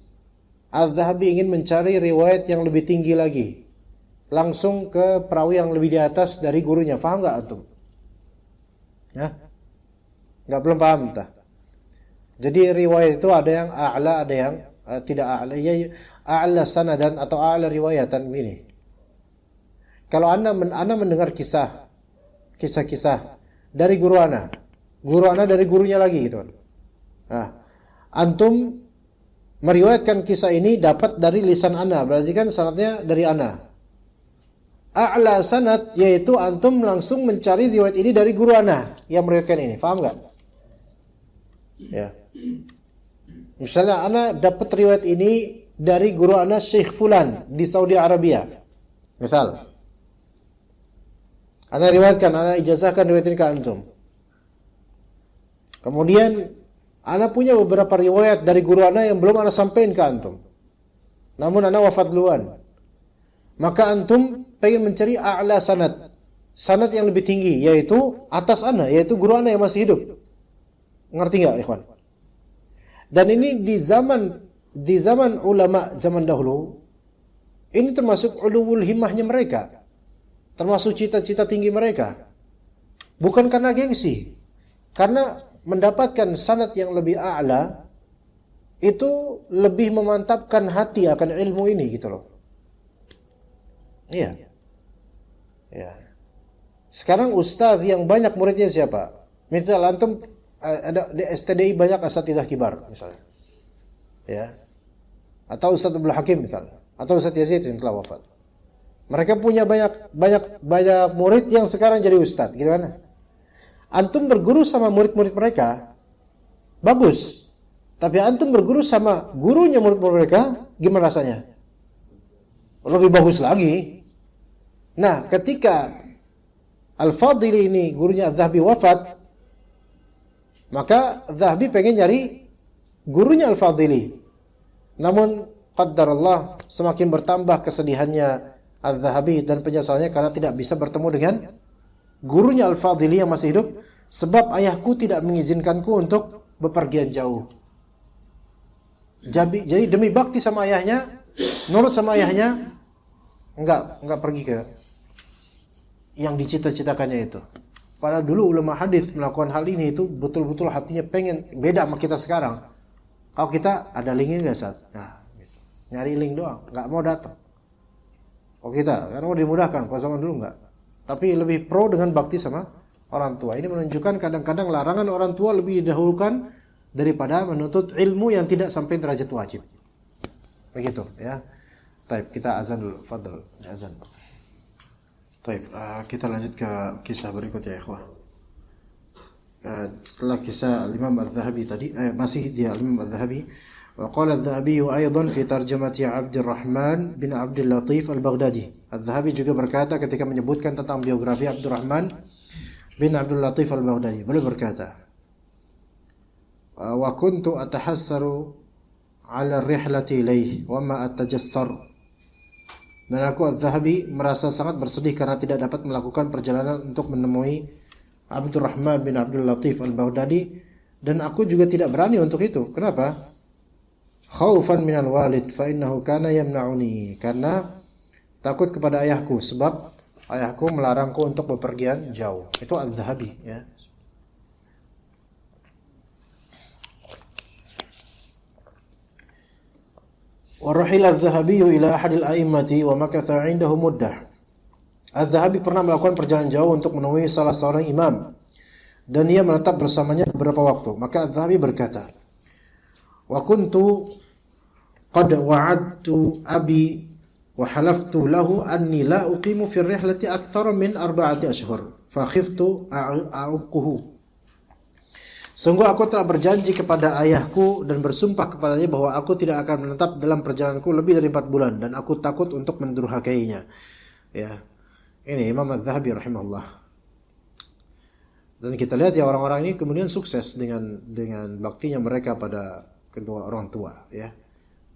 Adz-Dzahabi ingin mencari riwayat yang lebih tinggi lagi, langsung ke perawi yang lebih di atas dari gurunya. Faham nggak antum? Ya, nggak, belum paham dah. Jadi riwayat itu ada yang a'la, ada yang tidak a'la. Ya, a'la sanadan atau a'la riwayatan ini. Kalau anda mendengar kisah-kisah dari guru anda dari gurunya lagi gitu. Nah, antum meriwayatkan kisah ini dapat dari lisan ana, berarti kan sanadnya dari ana. A'la sanad yaitu antum langsung mencari riwayat ini dari guru ana yang meriwayatkan ini. Paham enggak? Ya. Misalnya ana dapat riwayat ini dari guru ana Syekh Fulan di Saudi Arabia. Misal, ana riwayatkan, ana ijazahkan riwayat ini ke antum. Kemudian ana punya beberapa riwayat dari guru ana yang belum ana sampaikan ke antum, namun ana wafat duluan. Maka antum pengen mencari a'la sanad yang lebih tinggi, yaitu atas ana, yaitu guru ana yang masih hidup. Ngerti enggak, ikhwan? Dan ini di zaman ulama zaman dahulu, ini termasuk ulul himmahnya mereka, termasuk cita-cita tinggi mereka. Bukan karena gengsi, karena mendapatkan sanad yang lebih a'la itu lebih memantapkan hati akan ilmu ini gitu loh. Iya. Ya. Sekarang ustaz yang banyak muridnya siapa? Misal antum ada di STDI banyak asatidzah kibar misalnya. Ya. Atau Ustaz Abdul Hakim misalnya, atau Ustaz Yazid yang telah wafat. Mereka punya banyak murid yang sekarang jadi ustaz, gitu kan? Antum berguru sama murid-murid mereka, bagus. Tapi antum berguru sama gurunya murid-murid mereka, gimana rasanya? Lebih bagus lagi. Nah, ketika Al-Fadili ini gurunya Adz-Dzahabi wafat, maka Adz-Dzahabi pengen nyari gurunya Al-Fadili. Namun qaddarallah, semakin bertambah kesedihannya Adz-Dzahabi dan penyesalannya karena tidak bisa bertemu dengan gurunya Al-Fadili yang masih hidup, sebab ayahku tidak mengizinkanku untuk bepergian jauh. Jadi demi bakti sama ayahnya, nurut sama ayahnya, enggak pergi ke yang dicita-citakannya itu. Padahal dulu ulama hadis melakukan hal ini itu betul-betul hatinya pengen, beda sama kita sekarang. Kalau kita ada linknya enggak, Ustaz? Nah, gitu. Nyari link doang, enggak mau datang. Oh kita, karena mau dimudahkan, kalau zaman dulu enggak. Tapi lebih pro dengan bakti sama orang tua. Ini menunjukkan kadang-kadang larangan orang tua lebih didahulukan daripada menuntut ilmu yang tidak sampai derajat wajib. Begitu ya. Baik, kita azan dulu. Fadhil, azan. Baik, kita lanjut ke kisah berikutnya ya, ikhwah. setelah kisah Imam Al-Dhahabi tadi, masih dia Imam Al-Dhahabi. Wa qala Al-Dhahabi aidan fi tarjamati Abdurrahman bin Abdul Latif Al-Baghdadi. Al-Dhahabi juga berkata ketika menyebutkan tentang biografi Abdurrahman bin Abdul Latif Al-Baghdadi, beliau berkata, wa kuntu atahassaru ala rihlati ilaih wa ma atajassar. Dan aku Al-Dhahabi merasa sangat bersedih karena tidak dapat melakukan perjalanan untuk menemui Abdurrahman bin Abdul Latif Al-Baghdadi, dan aku juga tidak berani untuk itu. Kenapa? Khaufan minal walid fa innahu kana yamna'uni, karena takut kepada ayahku, sebab ayahku melarangku untuk bepergian jauh. Itu Al-Dhahabi, ya. Wa rahila Al-Dhahabi ila ahadil a'immati wa makatha 'indahu muddah. Al-Dhahabi pernah melakukan perjalanan jauh untuk menemui salah seorang imam, dan ia menetap bersamanya beberapa waktu. Maka Al-Dhahabi berkata, wa kuntu qad wa'adtu abi wa halaftu lahu anni la uqimu fi rihlati akthara min 4 ashhur fa khiftu a'uquhu. Sungguh aku telah berjanji kepada ayahku dan bersumpah kepadanya bahwa aku tidak akan menetap dalam perjalananku lebih dari 4 bulan, dan aku takut untuk mendurhakainya. Ya. Ini Imam Al-Dhahabi rahimahullah. Dan kita lihat ya, orang-orang ini kemudian sukses dengan baktinya mereka pada kedua orang tua, ya.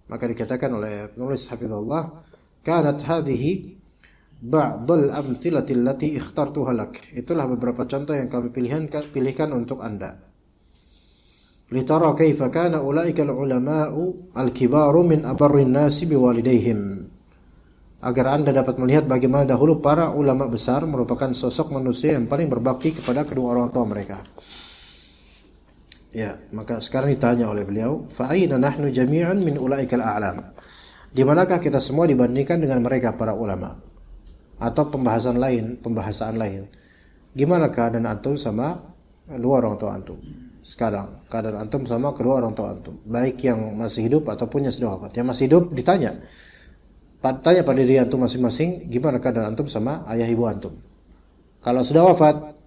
Maka dikatakan oleh penulis hafizahullah, kanat hadhihi ba'dul amthilati allati ikhtartuha lak. Itulah beberapa contoh yang kami pilihkan untuk Anda. Litara kaifa kana ulaika al-ulama'u al-kibaru min abarrin nasi biwalidayhim. Agar Anda dapat melihat bagaimana dahulu para ulama besar merupakan sosok manusia yang paling berbakti kepada kedua orang tua mereka. Ya, maka sekarang ditanya oleh beliau, fa aina nahnu jami'an min ulaikal a'lam. Di manakah kita semua dibandingkan dengan mereka para ulama? Atau pembahasan lain. Gimana keadaan antum sama kedua orang tua antum? Sekarang keadaan antum sama kedua orang tua antum, baik yang masih hidup ataupun yang sudah wafat. Yang masih hidup ditanya, tanya pada diri antum masing-masing, gimana keadaan antum sama ayah ibu antum. Kalau sudah wafat,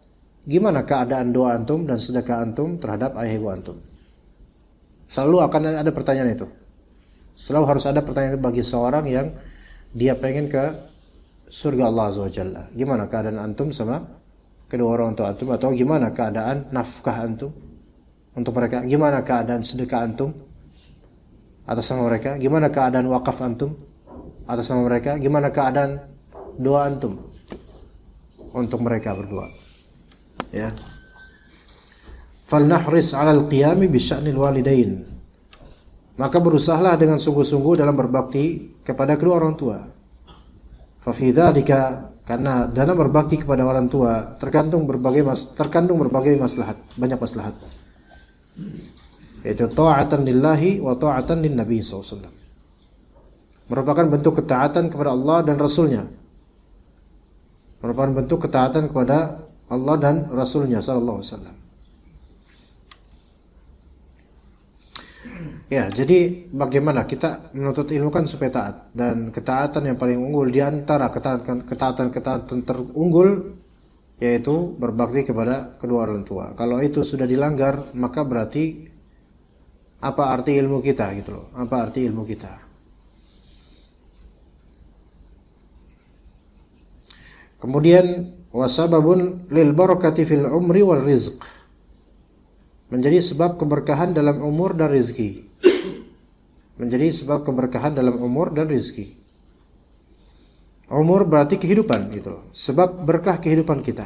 gimana keadaan doa antum dan sedekah antum terhadap ayah ibu antum? Selalu akan ada pertanyaan itu. Selalu harus ada pertanyaan bagi seorang yang dia pengen ke surga Allah Azza wa Jalla. Gimana keadaan antum sama kedua orang tua antum, atau gimana keadaan nafkah antum untuk mereka? Gimana keadaan sedekah antum atas nama mereka? Gimana keadaan wakaf antum atas nama mereka? Gimana keadaan doa antum untuk mereka berdua? Ya. Falnahris 'alal qiyami bi sya'nil walidain. Maka berusahalah dengan sungguh-sungguh dalam berbakti kepada kedua orang tua. Fa fi dzalika, karena dalam berbakti kepada orang tua terkandung berbagai maslahat, banyak maslahat. Yaitu ta'atan lillahi wa ta'atan lin nabi sallallahu alaihi wasallam. Merupakan bentuk ketaatan kepada Allah dan Rasulnya. Merupakan bentuk ketaatan kepada Allah dan Rasulnya sallallahu alaihi wasallam. Ya, jadi bagaimana kita menuntut ilmu kan supaya taat, dan ketaatan yang paling unggul di antara ketaatan terunggul yaitu berbakti kepada kedua orang tua. Kalau itu sudah dilanggar, maka berarti apa arti ilmu kita gitu loh. Apa arti ilmu kita? Kemudian wasababun lil barakati fil umri wal rizq. Menjadi sebab keberkahan dalam umur dan rezeki. Menjadi sebab keberkahan dalam umur dan rezeki. Umur berarti kehidupan gitu loh. Sebab berkah kehidupan kita,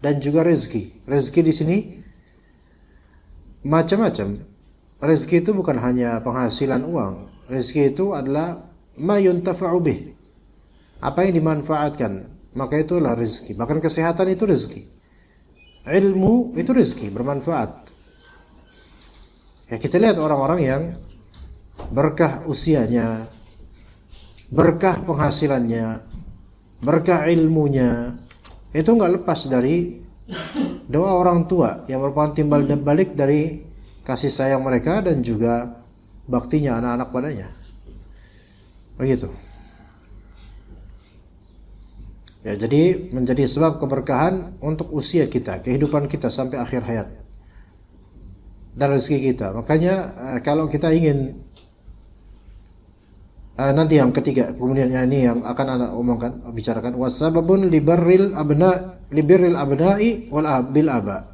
dan juga rezeki. Rezeki di sini macam-macam. Rezeki itu bukan hanya penghasilan uang. Rezeki itu adalah ma yuntafa'u bih. Apa yang dimanfaatkan, maka itulah rezeki. Bahkan kesehatan itu rezeki. Ilmu itu rezeki, bermanfaat. Ya, kita lihat orang-orang yang berkah usianya, berkah penghasilannya, berkah ilmunya, itu nggak lepas dari doa orang tua yang merupakan timbal balik dari kasih sayang mereka dan juga baktinya anak-anak padanya. Begitu. Ya, jadi menjadi sebab keberkahan untuk usia kita, kehidupan kita sampai akhir hayat. dan rezeki kita. Makanya kalau kita ingin nanti yang ketiga, kemudian ini yang akan anak omongkan, bicarakan wasababun libirril abna'i wal bil aba.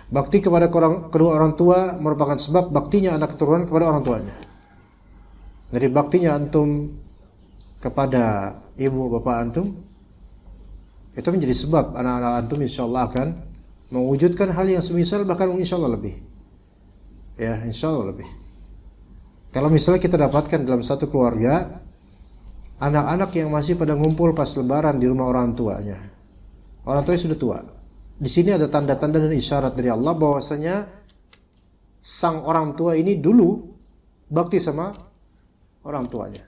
Bakti kepada kedua orang tua merupakan sebab baktinya anak keturunan kepada orang tuanya. Jadi baktinya antum kepada ibu bapak antum itu menjadi sebab anak-anak antum insyaallah akan mewujudkan hal yang semisal, bahkan insyaallah lebih. Ya, insyaallah lebih. Kalau misalnya kita dapatkan dalam satu keluarga anak-anak yang masih pada ngumpul pas lebaran di rumah orang tuanya. Orang tuanya sudah tua. Di sini ada tanda-tanda dan isyarat dari Allah bahwasanya sang orang tua ini dulu bakti sama orang tuanya.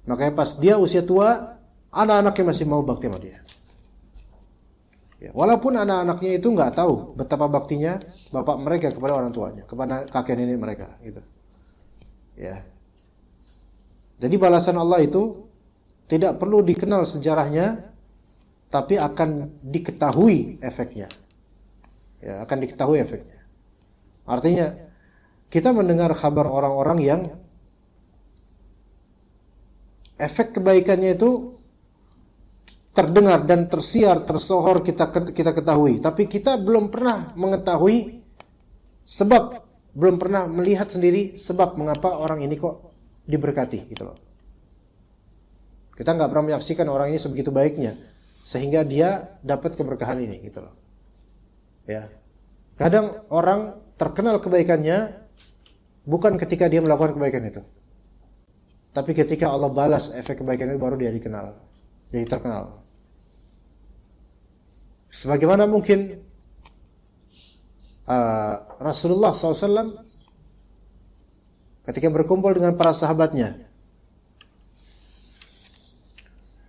Makanya pas dia usia tua, anak-anaknya masih mau bakti sama dia. Ya, walaupun anak-anaknya itu nggak tahu betapa baktinya bapak mereka kepada orang tuanya, kepada kakek nenek mereka, gitu. Ya. Jadi balasan Allah itu tidak perlu dikenal sejarahnya, tapi akan diketahui efeknya. Ya, akan diketahui efeknya. Artinya kita mendengar kabar orang-orang yang efek kebaikannya itu terdengar dan tersiar, tersohor kita ketahui, tapi kita belum pernah mengetahui sebab, belum pernah melihat sendiri sebab mengapa orang ini kok diberkati, gitu loh. Kita nggak pernah menyaksikan orang ini sebegitu baiknya sehingga dia dapat keberkahan ini, gitu loh. Ya. Kadang orang terkenal kebaikannya bukan ketika dia melakukan kebaikan itu, tapi ketika Allah balas efek kebaikan itu baru dia dikenal, jadi terkenal. Sebagaimana mungkin Rasulullah SAW ketika berkumpul dengan para sahabatnya,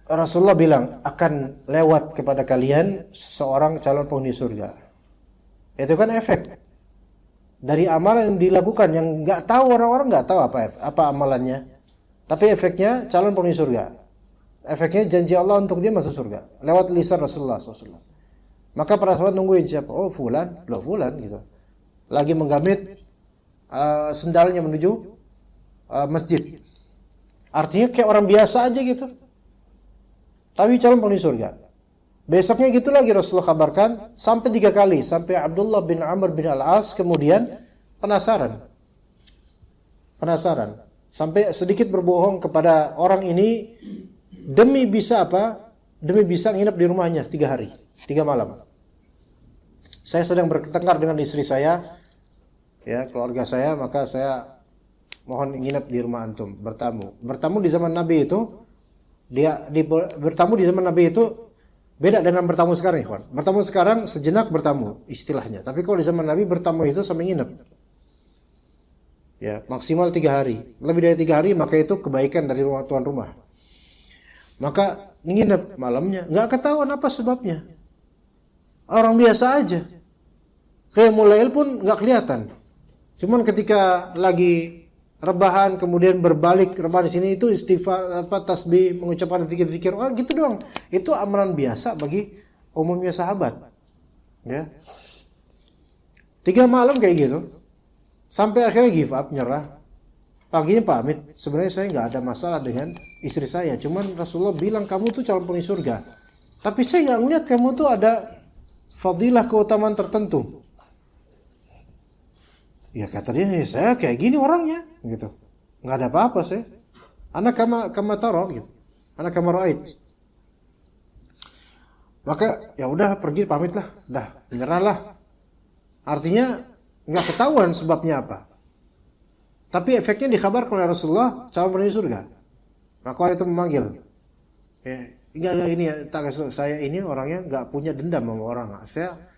Rasulullah bilang akan lewat kepada kalian seorang calon penghuni surga. Itu kan efek dari amalan yang dilakukan, yang nggak tahu, orang-orang nggak tahu apa amalannya, tapi efeknya calon penghuni surga. Efeknya janji Allah untuk dia masuk surga lewat lisan Rasulullah SAW. Maka para sahabat nungguin siapa? Oh fulan, loh fulan gitu. Lagi menggamit sendalnya menuju masjid. Artinya kayak orang biasa aja gitu. Tapi calon penghuni surga. Besoknya gitu lagi Rasulullah kabarkan sampai 3 kali, sampai Abdullah bin Amr bin Al-As kemudian penasaran. Sampai sedikit berbohong kepada orang ini demi bisa apa? Demi bisa nginep di rumahnya 3 hari, 3 malam. Saya sedang bertengkar dengan istri saya, ya keluarga saya, maka saya mohon nginep di rumah antum, bertamu di zaman Nabi itu, bertamu di zaman Nabi itu beda dengan bertamu sekarang, ikhwan. Bertamu sekarang sejenak bertamu istilahnya, tapi kalau di zaman Nabi bertamu itu sampai nginep, ya maksimal 3 hari, lebih dari 3 hari maka itu kebaikan dari tuan rumah. Maka nginep malamnya, nggak ketahuan apa sebabnya, orang biasa aja. Kayak mulail pun nggak kelihatan. Cuman ketika lagi rebahan kemudian berbalik rebahan di sini itu istighfar, tasbih, mengucapkan zikir-zikir, gitu doang. Itu amalan biasa bagi umumnya sahabat. Ya. 3 malam kayak gitu. Sampai akhirnya give up, nyerah. Paginya pamit. Sebenarnya saya nggak ada masalah dengan istri saya. Cuman Rasulullah bilang kamu tuh calon penghuni surga. Tapi saya nggak ngeliat kamu tuh ada fadilah keutamaan tertentu. Ya kata dia, saya kayak gini orangnya, gitu. Nggak ada apa-apa saya. Anak kama taro, gitu. Anak kama ra'ait. Maka ya udah pergi pamit lah, menyerahlah. Artinya nggak ketahuan sebabnya apa. Tapi efeknya dikabarkan oleh Rasulullah calon penghuni surga. Maka orang itu memanggil. Saya ini orangnya nggak punya dendam sama orang. Saya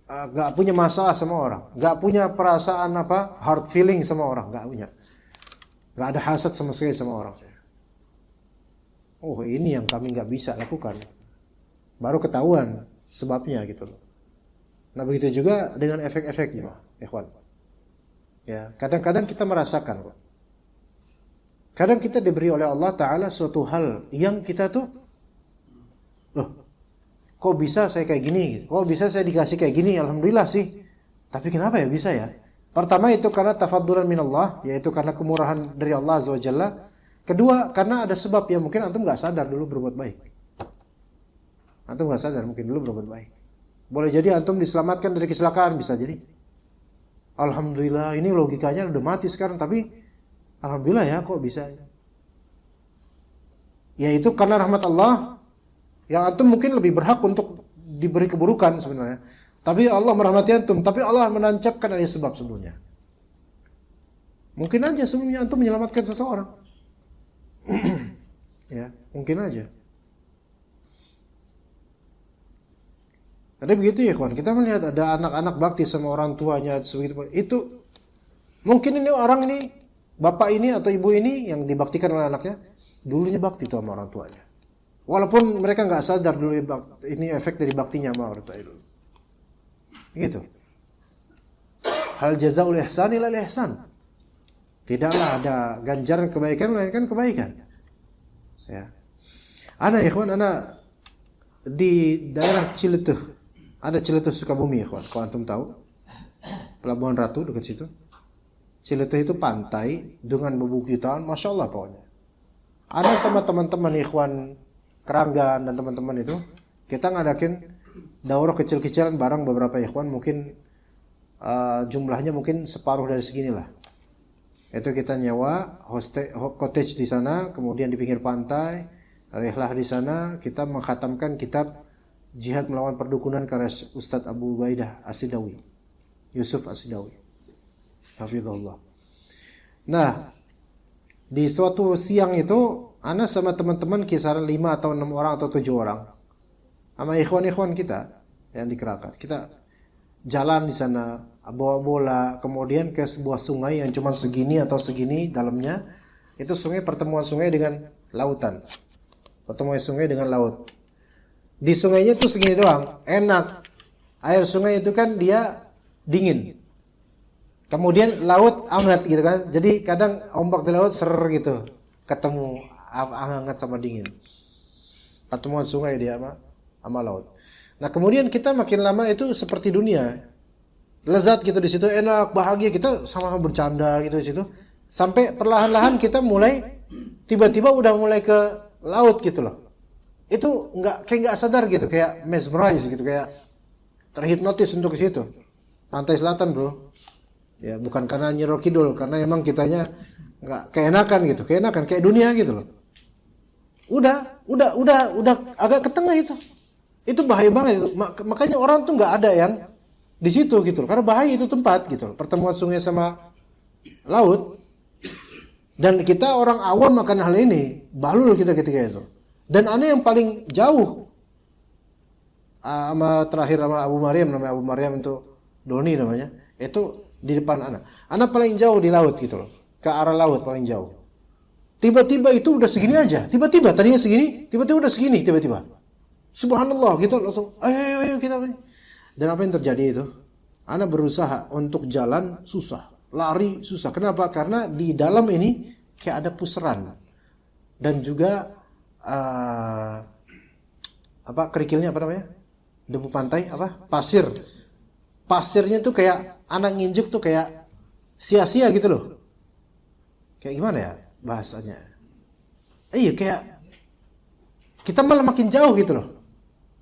nggak punya masalah sama orang, nggak punya perasaan hard feeling sama orang, nggak punya, nggak ada hasad sama sekali sama orang. Oh ini yang kami nggak bisa lakukan, baru ketahuan sebabnya gitu loh. Nah begitu juga dengan efek-efeknya, ikhwan. Ya kadang-kadang kita merasakan, kadang kita diberi oleh Allah Taala suatu hal yang kita tuh, kok bisa saya kayak gini? Kok bisa saya dikasih kayak gini? Alhamdulillah sih. Tapi kenapa ya bisa ya? Pertama itu karena tafaddulan minallah, yaitu karena kemurahan dari Allah Azza wa Jalla. Kedua, karena ada sebab yang mungkin antum nggak sadar dulu berbuat baik. Antum nggak sadar mungkin dulu berbuat baik. Boleh jadi antum diselamatkan dari kecelakaan, bisa jadi. Alhamdulillah, ini logikanya udah mati sekarang, tapi alhamdulillah ya kok bisa. Ya itu karena rahmat Allah, yang antum mungkin lebih berhak untuk diberi keburukan sebenarnya. Tapi Allah merahmati antum, tapi Allah menancapkan ada sebab sebelumnya. Mungkin aja sebelumnya antum menyelamatkan seseorang. Ya, mungkin aja. Ada begitu ya kawan. Kita melihat ada anak-anak bakti sama orang tuanya sebegitu. Itu mungkin ini orang ini, bapak ini atau ibu ini yang dibaktikan oleh anaknya, dulunya bakti tuh sama orang tuanya. Walaupun mereka nggak sadar dulu ini efek dari baktinya sama orang tua itu. Gitu. Hal jazaul ihsan ila ihsan. Tidaklah ada ganjaran kebaikan melainkan kebaikan. Ya. Ana di daerah Ciletuh. Ada Ciletuh Sukabumi, ikhwan. Kalau antum tahu. Pelabuhan Ratu dekat situ. Ciletuh itu pantai dengan bebukituan, Masya Allah pokoknya. Ana sama teman-teman ikhwan Keranggan dan teman-teman itu, kita ngadakin daurah kecil-kecilan bareng beberapa ikhwan, mungkin jumlahnya mungkin separuh dari seginilah. Itu kita nyewa cottage di sana, kemudian di pinggir pantai, rihlah di sana, kita mengkhatamkan kitab Jihad Melawan Perdukunan karya Ustadz Abu Ubaidah As-Sidawi, Yusuf As-Sidawi, hafizahullah. Nah, di suatu siang itu, ana sama teman-teman kisaran 5 atau 6 orang atau 7 orang, sama ikhwan-ikhwan kita yang di Kerakat, kita jalan di sana, bawa bola, kemudian ke sebuah sungai yang cuma segini atau segini dalamnya. Itu sungai, pertemuan sungai dengan lautan, pertemuan sungai dengan laut. Di sungainya tuh segini doang, enak. Air sungai itu kan dia dingin, kemudian laut hangat gitu kan. Jadi kadang ombak di laut ser gitu, ketemu hangat sama dingin. Pertemuan sungai dia sama laut. Nah kemudian kita makin lama itu seperti dunia, lezat gitu di situ, enak, bahagia, kita sama-sama bercanda gitu di situ. Sampai perlahan-lahan kita mulai tiba-tiba udah mulai ke laut gitu loh. Itu nggak sadar gitu, kayak mesmerize gitu, kayak terhipnotis untuk ke situ. Pantai Selatan bro, ya bukan karena Nyi Kidul, karena emang kitanya nggak keenakan gitu, kayak dunia gitu loh. Udah agak ke tengah itu bahaya banget itu. Makanya orang tuh nggak ada yang di situ gitu loh, karena bahaya itu tempat gitu loh, pertemuan sungai sama laut. Dan kita orang awam makan hal ini, balul kita ketika itu. Dan aneh yang paling jauh terakhir sama Abu Maryam, namanya Abu Maryam itu Doni namanya, itu di depan anak paling jauh di laut gitu loh, ke arah laut paling jauh. Tiba-tiba itu udah segini aja, tiba-tiba tadinya segini, tiba-tiba udah segini, tiba-tiba subhanallah gitu, langsung ayo kita. Dan apa yang terjadi itu, anak berusaha untuk jalan susah, lari susah. Kenapa? Karena di dalam ini kayak ada puseran dan juga kerikilnya apa namanya, debu pantai, pasirnya tuh kayak anak nginjuk tuh kayak sia-sia gitu loh. Kayak gimana ya bahasanya? Iya, kayak kita malah makin jauh gitu loh.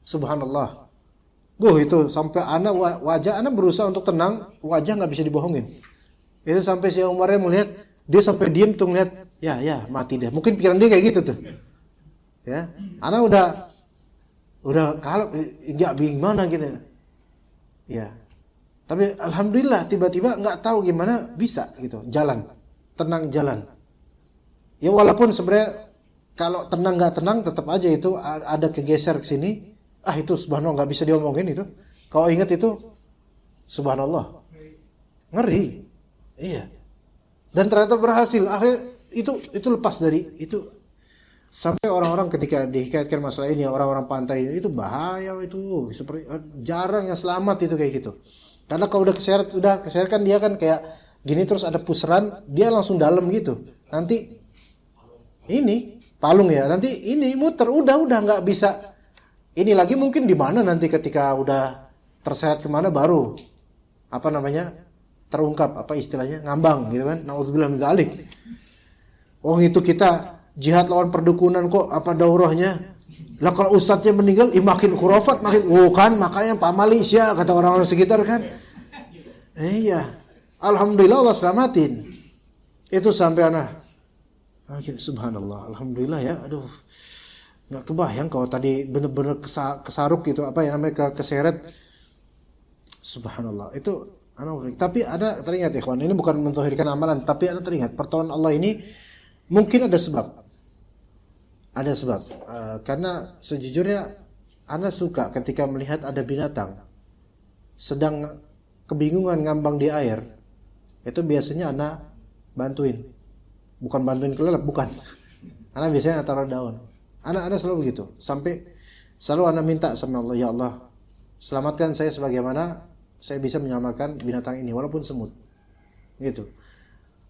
Subhanallah. Itu sampai wajah anak berusaha untuk tenang, wajah nggak bisa dibohongin. Itu sampai si Umarnya melihat, dia sampai diem tuh ngeliat, ya mati deh. Mungkin pikiran dia kayak gitu tuh. Ya, anak udah kalau nggak bingung mana gitu. Ya, tapi alhamdulillah tiba-tiba nggak tahu gimana bisa gitu jalan, tenang jalan. Ya walaupun sebenarnya kalau tenang nggak tenang tetap aja itu ada kegeser ke sini. Itu subhanallah nggak bisa diomongin itu. Kalau ingat itu subhanallah ngeri. Iya. Dan ternyata berhasil. Akhirnya itu lepas dari itu. Sampai orang-orang ketika dihikayatkan masalah ini, orang-orang pantai itu bahaya itu, seperti jarang yang selamat itu kayak gitu. Karena kalau udah keseret kan dia kan kayak gini terus ada puseran, dia langsung dalam gitu. Nanti ini palung ya, nanti ini muter udah nggak bisa. Ini lagi mungkin di mana nanti ketika udah terseret kemana baru apa namanya? Terungkap, apa istilahnya? Ngambang gitu kan. Nauzubillah min dzalik. Oh itu kita jihad lawan perdukunan kok apa daurahnya? Lah kalau ustadznya meninggal, makin khurafat, makin kan makanya Pak Malaysia kata orang-orang sekitar kan. Iya. Alhamdulillah Allah selamatin. Itu sampai subhanallah, alhamdulillah ya. Aduh. Enggak kebayang kalau tadi benar-benar kesaruk gitu, apa yang namanya keseret. Subhanallah. Itu tapi ada teringat ikhwan, ini bukan menzahirkan amalan, tapi ada teringat pertolongan Allah ini mungkin ada sebab. Ada sebab. Karena sejujurnya ana suka ketika melihat ada binatang sedang kebingungan ngambang di air. Itu biasanya ana bantuin. Bukan bantuin kelelep, bukan. Ana biasanya taruh daun. Ana selalu begitu. Sampai selalu ana minta sama Allah, ya Allah, selamatkan saya sebagaimana saya bisa menyelamatkan binatang ini walaupun semut. Gitu.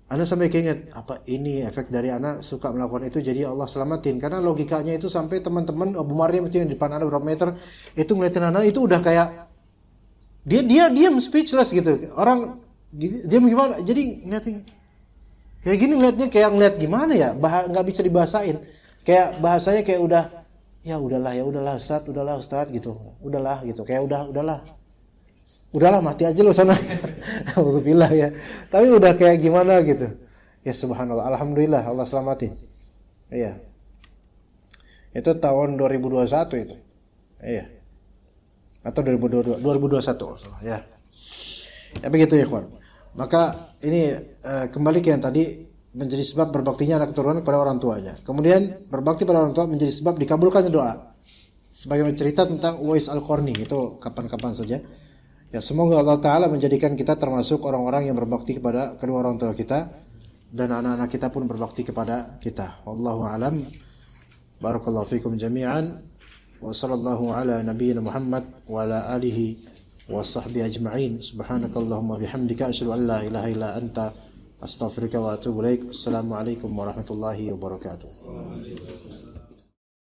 Ana sampai keinget, apa ini efek dari ana suka melakukan itu jadi Allah selamatin. Karena logikanya itu sampai teman-teman Abu Maryam itu yang di depan ana berapa meter itu ngeliatin ana itu udah kayak dia diam speechless gitu. Orang diam gimana? Jadi ngeliatin kayak gini ngeliatnya kayak ngeliat gimana ya? Nggak bisa dibahasain. Kayak bahasanya kayak udahlah Ustaz gitu. Udahlah gitu. Kayak udahlah mati aja lo sana. Alhamdulillah ya. Tapi udah kayak gimana gitu. Ya subhanallah, alhamdulillah Allah selamatin. Iya. Itu tahun 2021 itu. Iya. Atau 2021 ya. Ya begitu ya kawan. Maka ini kembali ke yang tadi, menjadi sebab berbaktinya anak keturunan kepada orang tuanya. Kemudian berbakti pada orang tua menjadi sebab dikabulkannya doa. Sebagaimana cerita tentang Uwais Al-Qarni itu kapan-kapan saja. Ya semoga Allah Ta'ala menjadikan kita termasuk orang-orang yang berbakti kepada kedua orang tua kita dan anak-anak kita pun berbakti kepada kita. Wallahu a'lam. Barakallahu fikum jami'an. Wa sallallahu ala nabiyyina Muhammad wa ala alihi wa sahbihi ajma'in. Subhanakallahumma bihamdika asyhadu an la ilaha illa anta astaghfiruka wa atubu ilaik. Assalamualaikum warahmatullahi wabarakatuh.